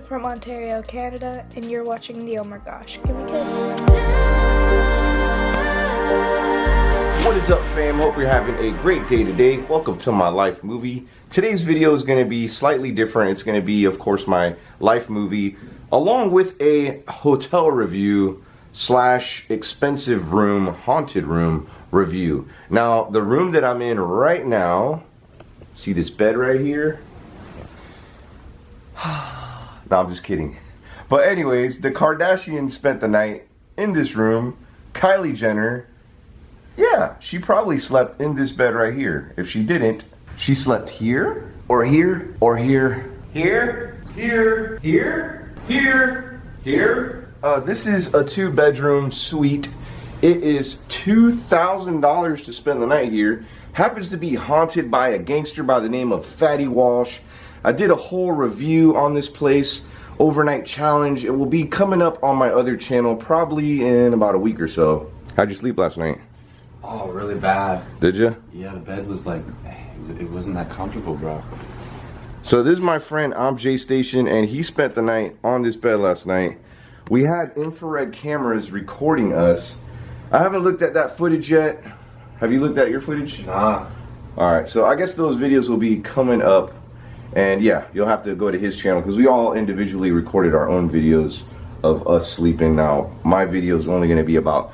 From Ontario, Canada, and you're watching the OmarGosh. Give me a kiss. What is up, fam? Hope you're having a great day today. Welcome to my life movie. Today's video is going to be slightly different. It's going to be, of course, my life movie, along with a hotel review slash expensive room, haunted room review. Now, the room that I'm in right now, see this bed right here? No, I'm just kidding. But anyways, the Kardashians spent the night in this room. Kylie Jenner, yeah, she probably slept in this bed right here. If she didn't, she slept here, or here, or here, here, here, here, here, here. This is a 2-bedroom suite. It is $2,000 to spend the night here. Happens to be haunted by a gangster by the name of Fatty Walsh. I did a whole review on this place, overnight challenge. It will be coming up on my other channel probably in about a week or so. How'd you sleep last night? Oh, really bad. Did you? Yeah, the bed was like, it wasn't that comfortable, bro. So this is my friend OmarGoshTV, and he spent the night on this bed last night. We had infrared cameras recording us. I haven't looked at that footage yet. Have you looked at your footage? Nah. Alright, so I guess those videos will be coming up. And yeah, you'll have to go to his channel because we all individually recorded our own videos of us sleeping. Now, my video is only going to be about,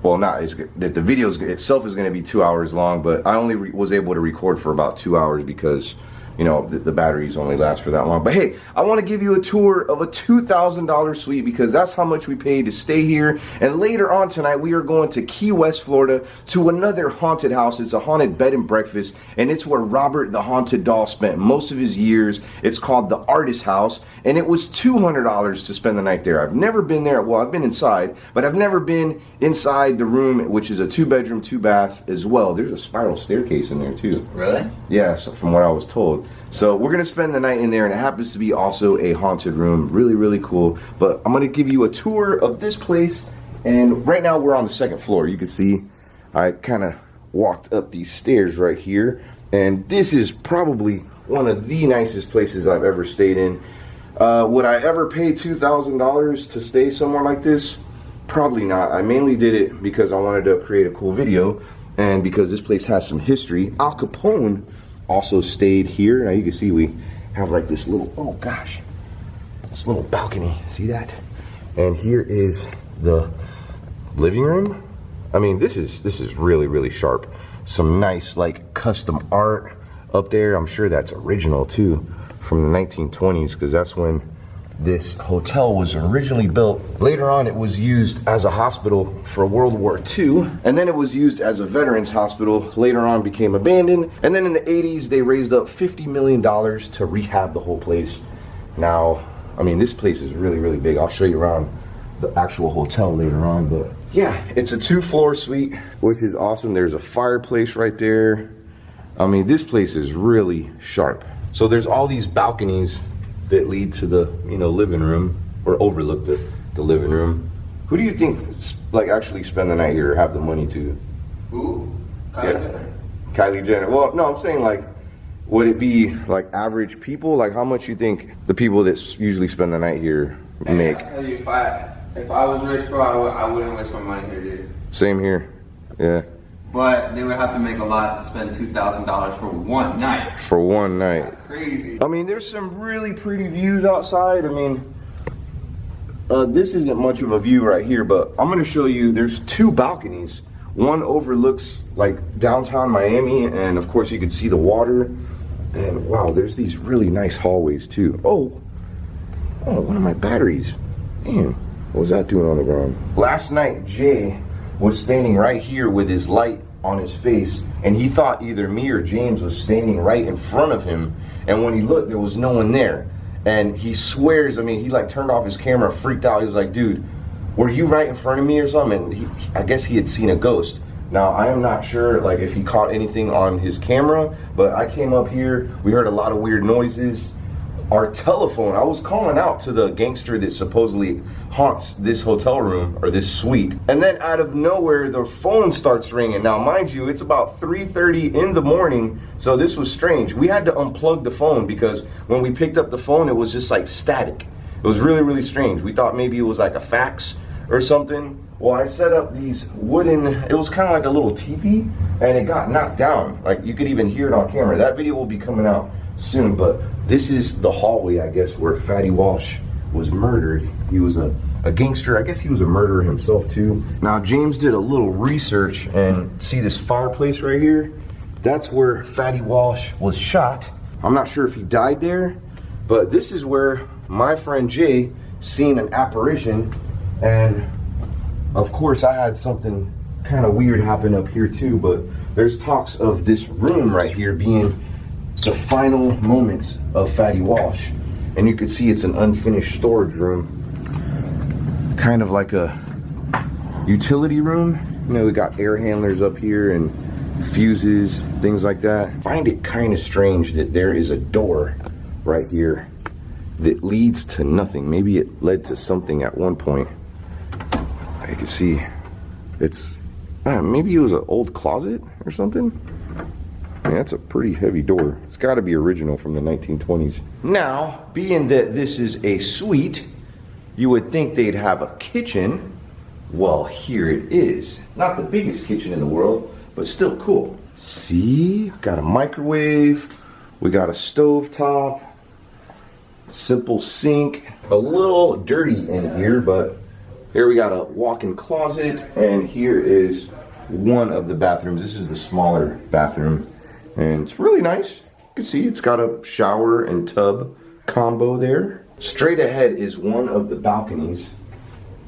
well, not that the video itself is going to be 2 hours long, but I only was able to record for about 2 hours because, you know, the batteries only last for that long. But hey, I want to give you a tour of a $2,000 suite because that's how much we paid to stay here. And later on tonight, we are going to Key West, Florida, to another haunted house. It's a haunted bed and breakfast, and it's where Robert the Haunted Doll spent most of his years. It's called the Artist House, and it was $200 to spend the night there. I've never been there. Well, I've been inside, but I've never been inside the room, which is a 2-bedroom, 2-bath as well. There's a spiral staircase in there too. Really? Yeah, so from what I was told. So we're gonna spend the night in there, and it happens to be also a haunted room. Really, really cool. But I'm gonna give you a tour of this place, and right now we're on the 2nd floor. You can see I kind of walked up these stairs right here, and this is probably one of the nicest places I've ever stayed in. Would I ever pay $2,000 to stay somewhere like this? Probably not. I mainly did it because I wanted to create a cool video, and because this place has some history. Al Capone also stayed here. Now you can see we have like this little, oh gosh, this little balcony. See that? And here is the living room. I mean, this is really, really sharp. Some nice like custom art up there. I'm sure that's original too, from the 1920s, because that's when this hotel was originally built. Later on, it was used as a hospital for World War II, and then it was used as a veterans hospital. Later on, became abandoned, and then in the 80s, they raised up $50 million to rehab the whole place. Now, I mean, this place is really, really big. I'll show you around the actual hotel later on, but yeah, it's a 2-floor suite, which is awesome. There's a fireplace right there. I mean, this place is really sharp. So there's all these balconies that lead to the, you know, living room, or overlook the living room. Who do you think like actually spend the night here or have the money to? Ooh, Kylie Jenner. Kylie Jenner. Well, no, I'm saying like, would it be like average people? Like how much you think the people that usually spend the night here make? I'll tell you, if I was rich, bro, I wouldn't waste my money here, dude. Same here, yeah. But they would have to make a lot to spend $2,000 for one night. For one night. That's crazy. I mean, there's some really pretty views outside. I mean, this isn't much of a view right here, but I'm gonna show you, there's 2 balconies. One overlooks like downtown Miami, and of course you can see the water. And wow, there's these really nice hallways too. Oh, one of my batteries. Man, what was that doing on the ground? Last night, Jay was standing right here with his light on his face, and he thought either me or James was standing right in front of him, and when he looked, there was no one there. And he swears, I mean, he like turned off his camera, freaked out. He was like, dude, were you right in front of me or something? And I guess he had seen a ghost. Now, I am not sure like if he caught anything on his camera, but I came up here, we heard a lot of weird noises. our telephone. I was calling out to the gangster that supposedly haunts this hotel room or this suite, and then out of nowhere the phone starts ringing. Now mind you, it's about 3:30 in the morning, so this was strange. We had to unplug the phone because when we picked up the phone it was just like static. It was really, really strange. We thought maybe it was like a fax or something. Well, I set up these wooden, it was kind of like a little teepee, and it got knocked down. Like you could even hear it on camera. That video will be coming out soon, but this is the hallway, I guess, where Fatty Walsh was murdered. He was a gangster. I guess he was a murderer himself too. Now James did a little research, and see this fireplace right here? That's where Fatty Walsh was shot. I'm not sure if he died there, but this is where my friend Jay seen an apparition, and of course I had something kind of weird happen up here too, but there's talks of this room right here being the final moments of Fatty Walsh. And you can see it's an unfinished storage room, kind of like a utility room. You know, we got air handlers up here and fuses, things like that. I find it kind of strange that there is a door right here that leads to nothing. Maybe it led to something at one point. I can see it's maybe it was an old closet or something. I mean, that's a pretty heavy door. It's got to be original from the 1920s. Now, being that this is a suite, you would think they'd have a kitchen. Well, here it is. Not the biggest kitchen in the world, but still cool. See, got a microwave. We got a stove top. Simple sink. A little dirty in here, but here we got a walk-in closet, and here is one of the bathrooms. This is the smaller bathroom, and it's really nice. You can see it's got a shower and tub combo there. Straight ahead is one of the balconies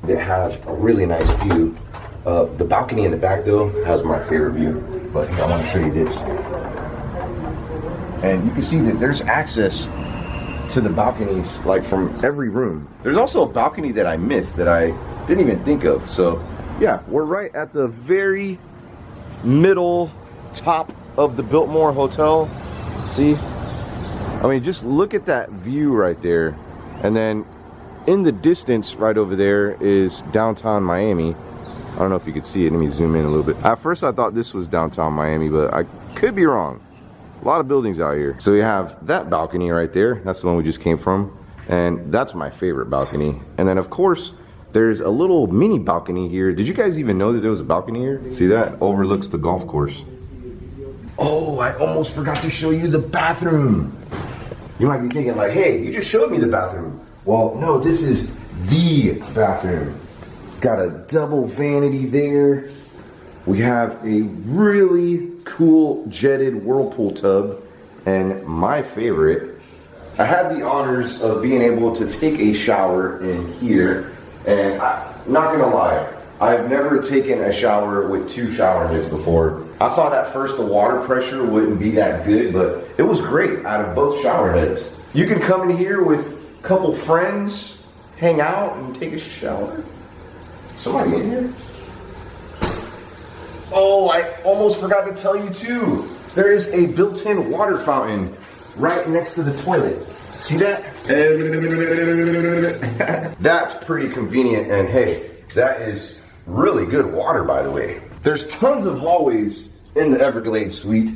that has a really nice view. The balcony in the back though has my favorite view, but here, I want to show you this. And you can see that there's access to the balconies like from every room. There's also a balcony that I missed that I didn't even think of. So yeah, we're right at the very middle top of the Biltmore Hotel. See? I mean, just look at that view right there. And then in the distance right over there is downtown Miami. I don't know if you could see it. Let me zoom in a little bit. At first I thought this was downtown Miami, but I could be wrong. A lot of buildings out here. So we have that balcony right there. That's the one we just came from. And that's my favorite balcony. And then of course, there's a little mini balcony here. Did you guys even know that there was a balcony here? See that? Overlooks the golf course. Oh, I almost forgot to show you the bathroom. You might be thinking like, hey, you just showed me the bathroom. Well, no, this is the bathroom. Got a double vanity there. We have a really cool jetted whirlpool tub. And my favorite, I had the honors of being able to take a shower in here. And I'm not gonna lie, I've never taken a shower with 2 shower heads before. I thought at first the water pressure wouldn't be that good, but it was great out of both shower heads. You can come in here with a couple friends, hang out, and take a shower. Somebody in here? Oh, I almost forgot to tell you too. There is a built-in water fountain right next to the toilet. See that? That's pretty convenient, and hey, that is really good water, by the way. There's tons of hallways in the Everglades suite,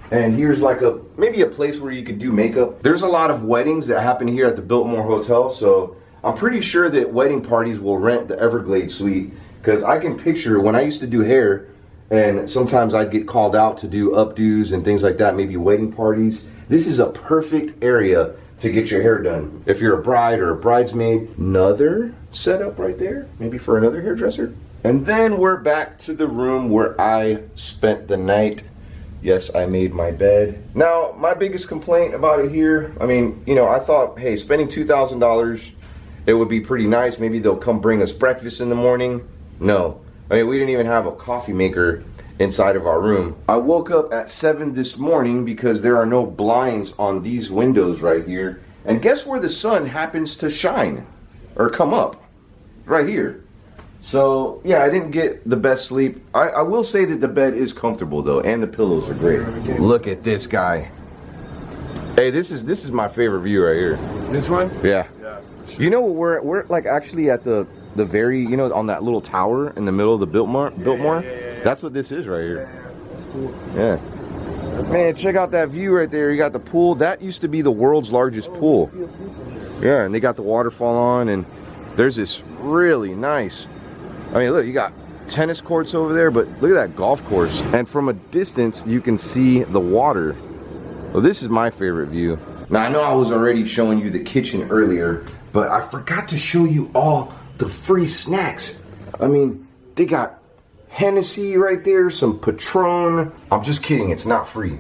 and here's like maybe a place where you could do makeup. There's a lot of weddings that happen here at the Biltmore Hotel, so I'm pretty sure that wedding parties will rent the Everglades suite, because I can picture when I used to do hair, and sometimes I'd get called out to do updos and things like that, maybe wedding parties. This is a perfect area to get your hair done. If you're a bride or a bridesmaid, another setup right there, maybe for another hairdresser. And then we're back to the room where I spent the night. Yes, I made my bed. Now, my biggest complaint about it here, I mean, you know, I thought, hey, spending $2,000, it would be pretty nice. Maybe they'll come bring us breakfast in the morning. No, I mean, we didn't even have a coffee maker inside of our room. I woke up at 7 this morning because there are no blinds on these windows right here. And guess where the sun happens to shine or come up? Right here. So yeah, I didn't get the best sleep. I will say that the bed is comfortable though, and the pillows are great. Look at this guy. Hey, this is my favorite view right here. This one? Yeah. Yeah. You know, we're like actually at the very, you know, on that little tower in the middle of the Biltmore. Yeah. That's what this is right here. That's cool. Yeah. Man, check out that view right there. You got the pool. That used to be the world's largest pool. Yeah, and they got the waterfall on, and there's this really nice. I mean, look, you got tennis courts over there, but look at that golf course. And from a distance, you can see the water. Well, this is my favorite view. Now, I know I was already showing you the kitchen earlier, but I forgot to show you all the free snacks. I mean, they got Hennessy right there, some Patron. I'm just kidding, it's not free.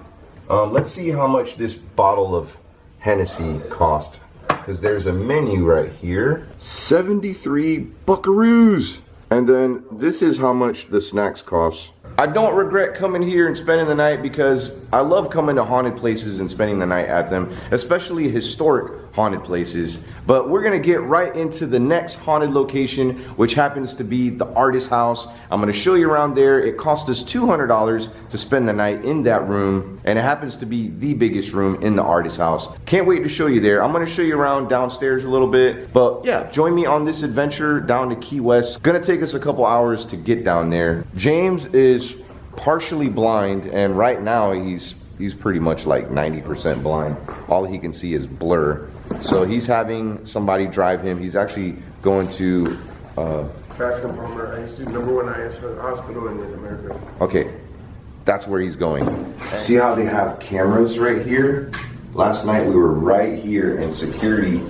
Let's see how much this bottle of Hennessy cost, because there's a menu right here. 73 buckaroos. And then this is how much the snacks cost. I don't regret coming here and spending the night because I love coming to haunted places and spending the night at them, especially historic haunted places. But we're gonna get right into the next haunted location, which happens to be the artist house. I'm gonna show you around there. It cost us $200 to spend the night in that room, and it happens to be the biggest room in the artist house. Can't wait to show you there. I'm gonna show you around downstairs a little bit, but yeah, join me on this adventure down to Key West. Gonna take us a couple hours to get down there. James is partially blind, and right now he's pretty much like 90% blind. All he can see is blur. So he's having somebody drive him. He's actually going to Bascom Palmer ICU, #1 IS hospital in America. okay, that's where he's going. See how they have cameras right here? Last night we were right here and security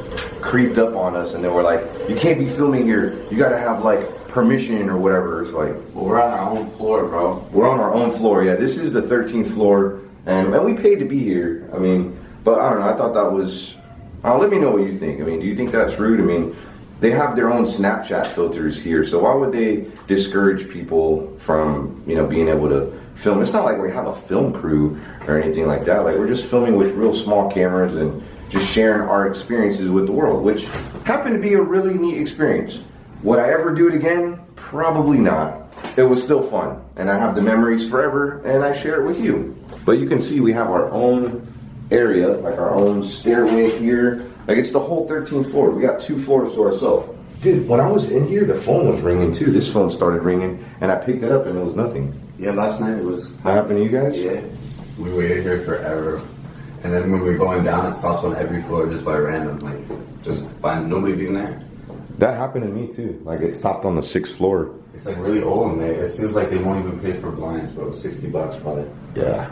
creeped up on us and they were like, you can't be filming here. You gotta have like permission or whatever. It's like, Well, we're on our own floor, bro. we're on our own floor. Yeah, this is the 13th floor and we paid to be here. I mean, but I don't know, I thought that was, let me know what you think. I mean, do you think that's rude? I mean, they have their own Snapchat filters here, so why would they discourage people from, you know, being able to film? It's not like we have a film crew or anything like that. Like, we're just filming with real small cameras and just sharing our experiences with the world, which happened to be a really neat experience. Would I ever do it again? Probably not. It was still fun, and I have the memories forever, and I share it with you. But you can see we have our own area, like our own stairway here. Like, it's the whole 13th floor. We got 2 floors to ourselves. Dude, when I was in here, the phone was ringing too. This phone started ringing, and I picked it up, and it was nothing. Yeah, last night it was. What happened to you guys? Yeah. We waited here forever. And then when we're going down, it stops on every floor just by random. Like, just by nobody's even there. That happened to me too. Like, it stopped on the 6th floor. It's like really old, and it seems like they won't even pay for blinds, bro. $60 probably. Yeah.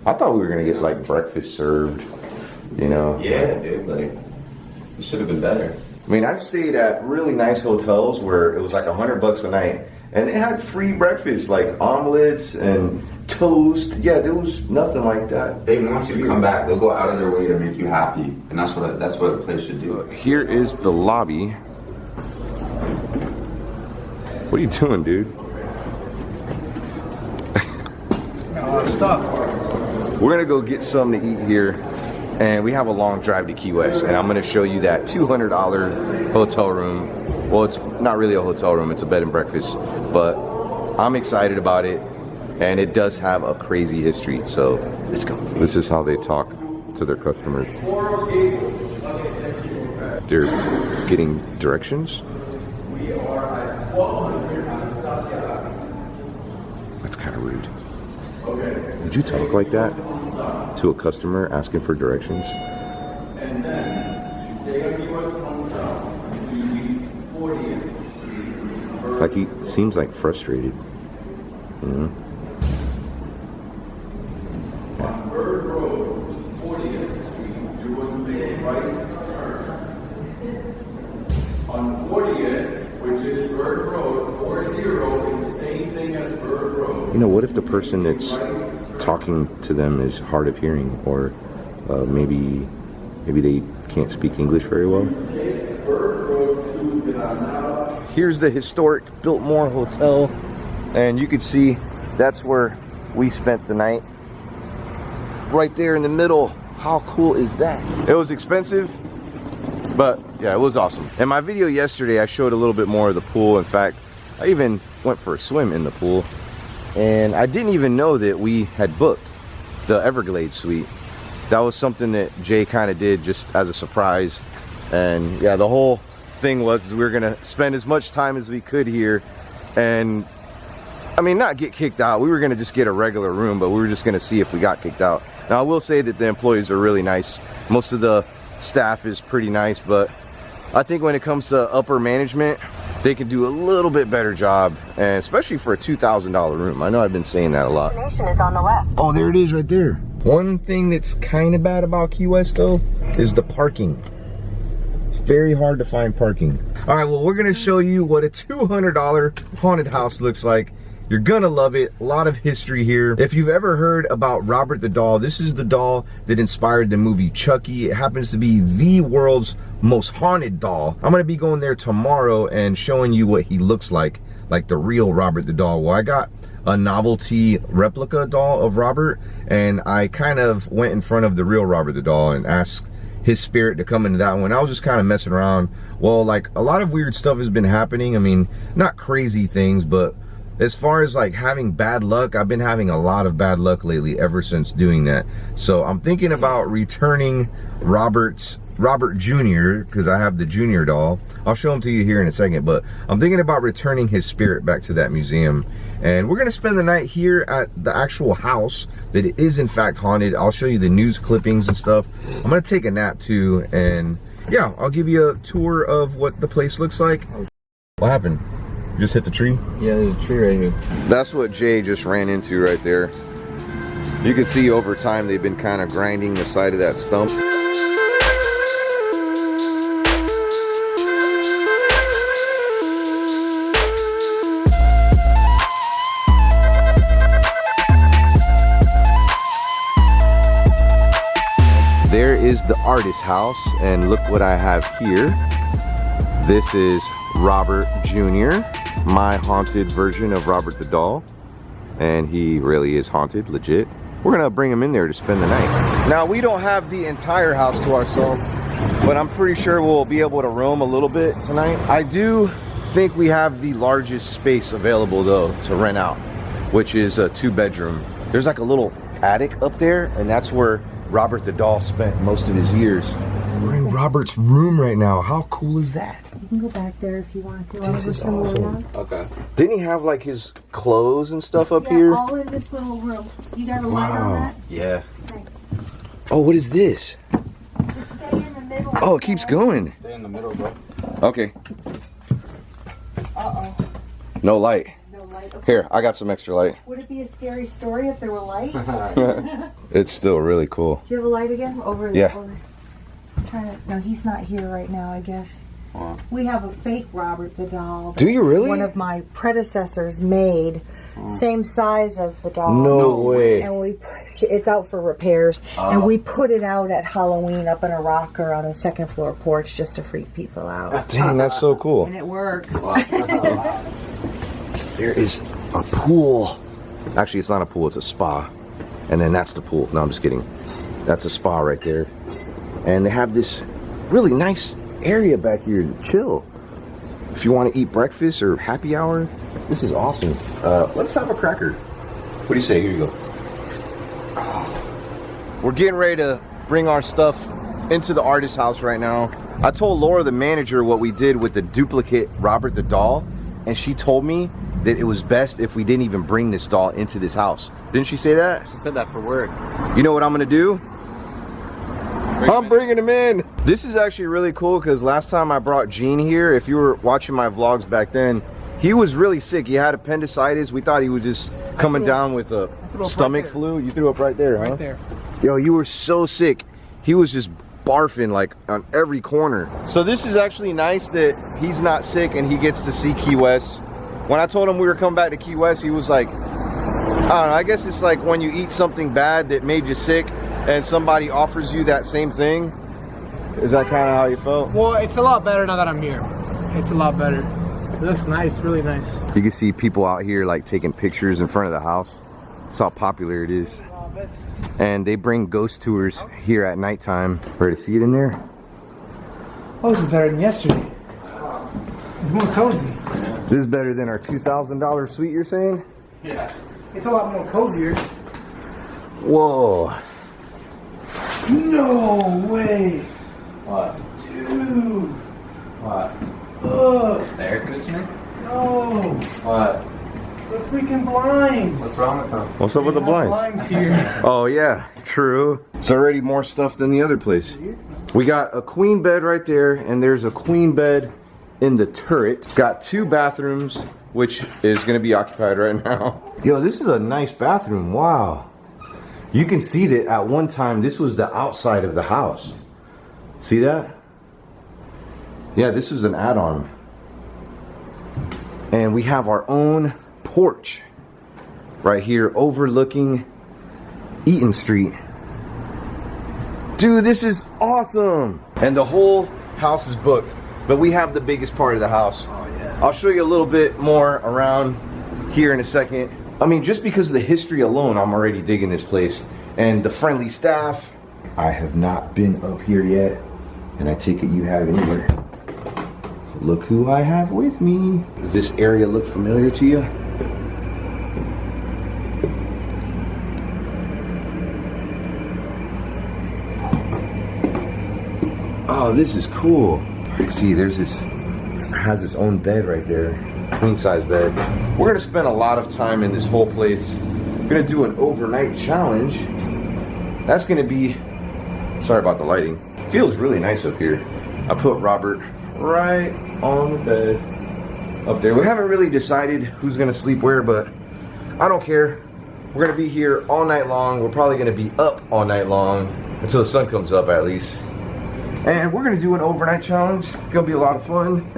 I thought we were gonna get like breakfast served, you know? Yeah, dude. Like, it should have been better. I mean, I've stayed at really nice hotels where it was like $100 a night, and it had free breakfast, like omelets and toast. Yeah, there was nothing like that. They want you to come back. They'll go out of their way to make you happy, and that's what a place should do. Here is the lobby. What are you doing, dude? Got a lot of stuff. We're gonna go get something to eat here, and we have a long drive to Key West, and I'm gonna show you that $200 hotel room. Well, it's not really a hotel room, it's a bed and breakfast, but I'm excited about it, and it does have a crazy history, so let's go. This is how they talk to their customers. They're getting directions. That's kind of rude. Would you talk like that to a customer asking for directions? Like, he seems like frustrated, you know? On Bird Road, 40th Street, you're going to make a right turn. On 40th, which is Bird Road, 40 is the same thing as Bird Road. You know, what if the person that's talking to them is hard of hearing, or maybe they can't speak English very well? Here's the historic Biltmore Hotel, and you can see that's where we spent the night. Right there in the middle. How cool is that? It was expensive, but yeah, it was awesome. In my video yesterday, I showed a little bit more of the pool. In fact, I even went for a swim in the pool, and I didn't even know that we had booked the Everglades suite. that was something that Jay kind of did just as a surprise. And yeah, the whole thing was we were gonna spend as much time as we could here, and I mean, not get kicked out. We were gonna just get a regular room, but we were just gonna see if we got kicked out. Now I will say that the employees are really nice. Most of the staff is pretty nice, but I think when it comes to upper management, they can do a little bit better job, and especially for a $2,000 room. I know I've been saying that a lot. Destination is on the left. Oh, there it is right there. One thing that's kind of bad about Key West though is the parking. It's very hard to find parking. All right, well, we're gonna show you what a $200 haunted house looks like. You're gonna love it. A lot of history here. If you've ever heard about Robert the doll, this is the doll that inspired the movie Chucky. It happens to be the world's most haunted doll. I'm gonna be going there tomorrow and showing you what he looks like the real Robert the doll. Well, I got a novelty replica doll of Robert, and I kind of went in front of the real Robert the doll and asked his spirit to come into that one. I was just kind of messing around. Well, like, a lot of weird stuff has been happening. I mean, not crazy things, but as far as like having bad luck, I've been having a lot of bad luck lately ever since doing that. So I'm thinking about returning Robert Jr., because I have the Junior doll. I'll show him to you here in a second, but I'm thinking about returning his spirit back to that museum. And we're gonna spend the night here at the actual house that is in fact haunted. I'll show you the news clippings and stuff. I'm gonna take a nap too, and yeah, I'll give you a tour of what the place looks like. What happened? You just hit the tree? Yeah, there's a tree right here. That's what Jay just ran into right there. You can see over time they've been kind of grinding the side of that stump. There is the artist house, and look what I have here. This is Robert Jr., my haunted version of Robert the doll, and he really is haunted, legit. We're gonna bring him in there to spend the night. Now, we don't have the entire house to ourselves, but I'm pretty sure we'll be able to roam a little bit tonight. I do think we have the largest space available though to rent out, which is a 2-bedroom. There's like a little attic up there, and that's where Robert the doll spent most of his years. We're in Robert's room right now. How cool is that? You can go back there if you want to. This is awesome. Okay. Didn't he have like his clothes and stuff up Yeah, here? all in this little room. You got a light on that? Yeah. Thanks. Oh, what is this? Just stay in the middle. Oh, it keeps going. Stay in the middle, bro. Okay. Uh-oh. No light. No light. Okay. Here, I got some extra light. Would it be a scary story if there were light? It's still really cool. Do you have a light again? Over. Yeah. Over. I'm trying to. No, he's not here right now, I guess. Wow. We have a fake Robert the doll. Do you really? One of my predecessors made. Same size as the doll. No way. And it's out for repairs. And we put it out at Halloween up in a rocker on a second floor porch just to freak people out. Dang, that's so cool. And it works. There is a pool. Actually, it's not a pool, it's a spa. And then that's the pool. No, I'm just kidding. That's a spa right there. And they have this really nice area back here to chill. If you want to eat breakfast or happy hour, this is awesome. Let's have a cracker. What do you say? Here you go. We're getting ready to bring our stuff into the artist house right now. I told Laura, the manager, what we did with the duplicate Robert the doll, and she told me that it was best if we didn't even bring this doll into this house. Didn't she say that? She said that for work. You know what I'm gonna do? I'm bringing him in. This is actually really cool because last time I brought Gene here, if you were watching my vlogs back then, he was really sick. He had appendicitis. We thought he was just coming down with a stomach flu. You threw up right there, huh? Right there. Yo, you were so sick. He was just barfing like on every corner. So this is actually nice that he's not sick and he gets to see Key West. When I told him we were coming back to Key West, he was like, I don't know, I guess it's like when you eat something bad that made you sick and somebody offers you that same thing. Is that kind of how you felt? Well, it's a lot better now that I'm here. It's a lot better. It looks nice, really nice. You can see people out here like taking pictures in front of the house. That's how popular it is. And they bring ghost tours here at nighttime. Ready to see it in there? Oh, this is better than yesterday. It's more cozy. This is better than our $2,000 suite, you're saying? Yeah. It's a lot more cozier. Whoa. No way. What? Dude. What? Ugh. The air conditioner? No. What? The freaking blinds. What's wrong with them? What's up with the blinds? Blinds here. Oh yeah, true. It's already more stuff than the other place. We got a queen bed right there, and there's a queen bed in the turret. Got 2 bathrooms, which is gonna be occupied right now. Yo, this is a nice bathroom, wow. You can see that at one time, this was the outside of the house. See that? Yeah, this is an add-on. And we have our own porch right here overlooking Eaton Street. Dude, this is awesome. And the whole house is booked, but we have the biggest part of the house. Oh, yeah. I'll show you a little bit more around here in a second. I mean, just because of the history alone, I'm already digging this place. And the friendly staff. I have not been up here yet, and I take it you have either. Look who I have with me. Does this area look familiar to you? Oh, this is cool. See, there's this, it has its own bed right there. Queen size bed. We're gonna spend a lot of time in this whole place. We're gonna do an overnight challenge. That's gonna be, sorry about the lighting. Feels really nice up here. I put Robert right on the bed up there. We haven't really decided who's gonna sleep where, but I don't care. We're gonna be here all night long. We're probably gonna be up all night long until the sun comes up at least. And we're gonna do an overnight challenge. It's gonna be a lot of fun.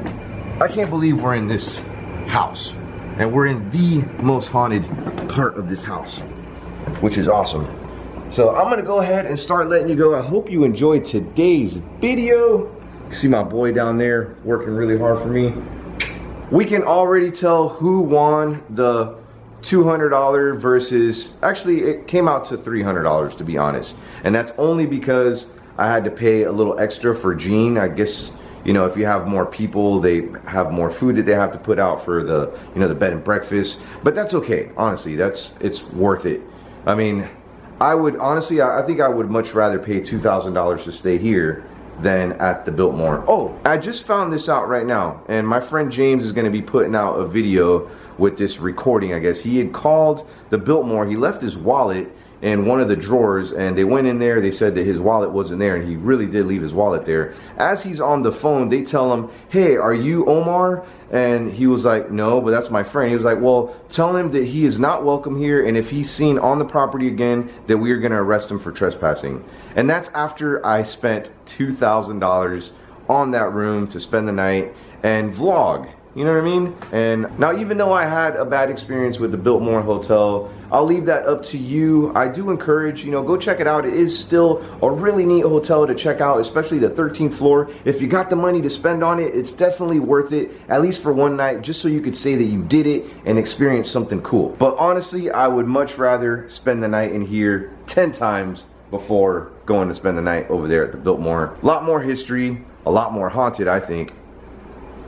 I can't believe we're in this house. And we're in the most haunted part of this house, which is awesome. So I'm gonna go ahead and start letting you go. I hope you enjoyed today's video. You see my boy down there working really hard for me. We can already tell who won the $200 versus, actually it came out to $300 to be honest. And that's only because I had to pay a little extra for Gene. I guess, you know, if you have more people, they have more food that they have to put out for the, you know, the bed and breakfast. But that's okay, honestly, it's worth it. I mean, I would, honestly, I think I would much rather pay $2,000 to stay here than at the Biltmore. Oh, I just found this out right now, and my friend James is gonna be putting out a video with this recording, I guess. He had called the Biltmore, he left his wallet in one of the drawers, and they went in there, they said that his wallet wasn't there, and he really did leave his wallet there. As he's on the phone, they tell him, hey, are you Omar? And he was like, no, but that's my friend. He was like, well, tell him that he is not welcome here, and if he's seen on the property again, that we are gonna arrest him for trespassing. And that's after I spent $2,000 on that room to spend the night and vlog. You know what I mean? And now, even though I had a bad experience with the Biltmore Hotel, I'll leave that up to you. I do encourage, you know, go check it out. It is still a really neat hotel to check out, especially the 13th floor. If you got the money to spend on it, it's definitely worth it, at least for one night, just so you could say that you did it and experience something cool. But honestly, I would much rather spend the night in here 10 times before going to spend the night over there at the Biltmore. A lot more history, a lot more haunted, I think.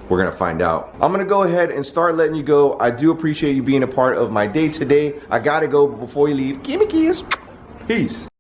We're gonna find out. I'm gonna go ahead and start letting you go. I do appreciate you being a part of my day today. I gotta go, but before you leave, give me a kiss. Peace.